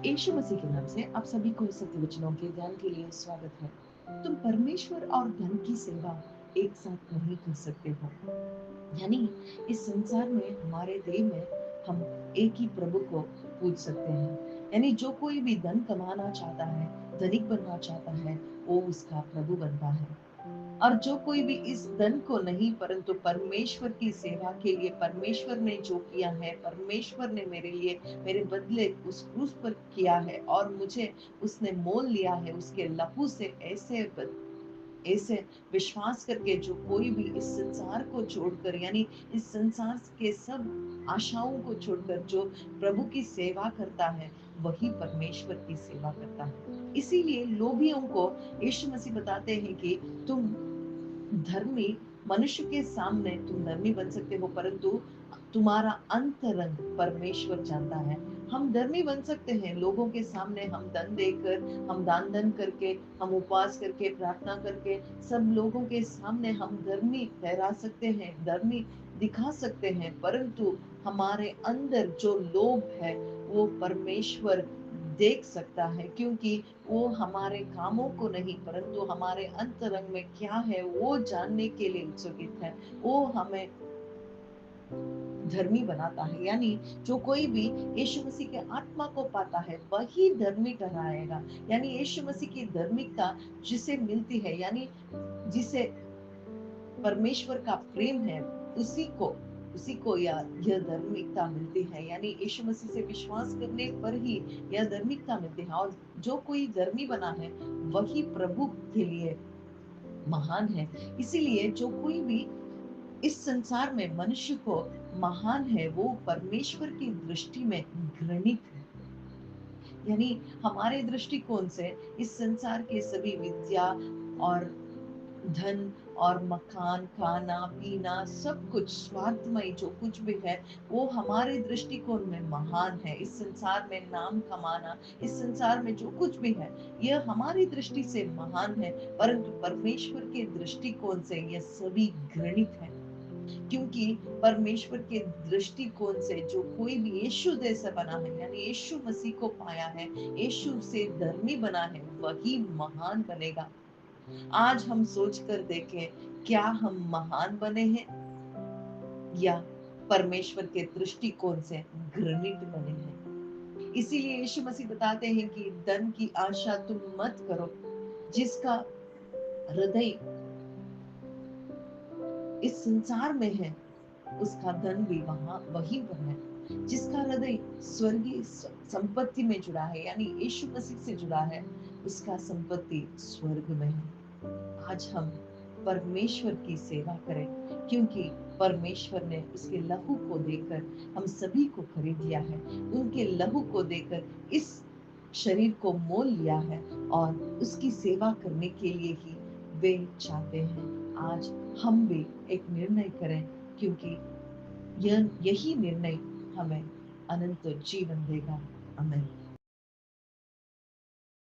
यीशु मसीह के नाम से आप सभी को सत्य वचनों के ध्यान के लिए स्वागत है। तुम परमेश्वर और धन की सेवा एक साथ नहीं कर सकते हो। यानी इस संसार में हमारे देह में हम एक ही प्रभु को पूज सकते हैं। यानी जो कोई भी धन कमाना चाहता है, धनिक बनना चाहता है, वो उसका प्रभु बनता है। और जो कोई भी इस धन को नहीं परंतु परमेश्वर की सेवा के लिए, परमेश्वर ने जो किया है, परमेश्वर ने मेरे लिए मेरे बदले उस क्रूस पर किया है और मुझे उसने मोल लिया है उसके लहू से, ऐसे विश्वास करके जो कोई भी इस संसार को छोड़कर, यानी इस संसार के सब आशाओं को छोड़कर जो प्रभु की सेवा करता है, वही परमेश्वर की सेवा करता है। इसीलिए लोभियों को यीशु मसीह बताते हैं कि तुम धर्मी मनुष्य के सामने तुम धर्मी बन सकते हो, परंतु तुम्हारा अंतरंग परमेश्वर जानता है। हम धर्मी बन सकते हैं लोगों के सामने, हम धन देकर, हम दान दन करके, हम उपवास करके, प्रार्थना करके, सब लोगों के सामने हम धर्मी ठहरा सकते हैं, धर्मी दिखा सकते हैं, परंतु हमारे अंदर जो लोभ है वो परमेश्वर देख सकता है, क्योंकि वो हमारे कामों को नहीं परंतु हमारे अंतरंग में क्या है वो जानने के लिए उत्सुकित है। वो हमें धर्मी बनाता है। यानी जो कोई भी यीशु मसीह के आत्मा को पाता है वही धर्मी कहलाएगा। यानी यीशु मसीह की धार्मिकता जिसे मिलती है, यानी जिसे परमेश्वर का प्रेम है, उसी को उसी को यह धार्मिकता मिलती है। यानी यीशु मसीह से विश्वास करने पर ही यह धार्मिकता मिलती है। और जो कोई धर्मी बना है वही प्रभु के लिए महान है। इसीलिए जो कोई भी इस संसार में मनुष्य को महान है, वो परमेश्वर की दृष्टि में घृणित है। यानी हमारे दृष्टिकोण से इस संसार के सभी विद्या और धन और मकान, खाना पीना, सब कुछ स्वार्थमय जो कुछ भी है वो हमारे दृष्टिकोण में महान है। इस संसार में नाम कमाना, इस संसार में जो कुछ भी है, यह हमारी दृष्टि से महान है, परंतु परमेश्वर के दृष्टिकोण से यह सभी घृणित है। क्योंकि परमेश्वर के दृष्टिकोण से जो कोई भी यीशु जैसा बना है, यानी यीशु मसीह को पाया है, यीशु से धर्मी बना है, वही महान बनेगा। आज हम सोच कर देखें, क्या हम महान बने हैं या परमेश्वर के दृष्टिकोण से घृणित बने हैं। इसीलिए यीशु मसीह बताते हैं कि धन की आशा तुम मत करो। जिसका हृदय इस संसार में है उसका धन भी वहां वही पर है। जिसका हृदय स्वर्गीय संपत्ति में जुड़ा है, यानी यीशु मसीह से जुड़ा है, उसका संपत्ति स्वर्ग में है। आज हम परमेश्वर की सेवा करें, क्योंकि परमेश्वर ने उसके लहू को देकर हम सभी को खरीद लिया है। उनके लहू को देकर इस शरीर को मोल लिया है और उसकी सेवा करने के लिए ही वे चाहते हैं। आज हम भी एक निर्णय करें, क्योंकि यही निर्णय हमें अनंत जीवन देगा। अमेन।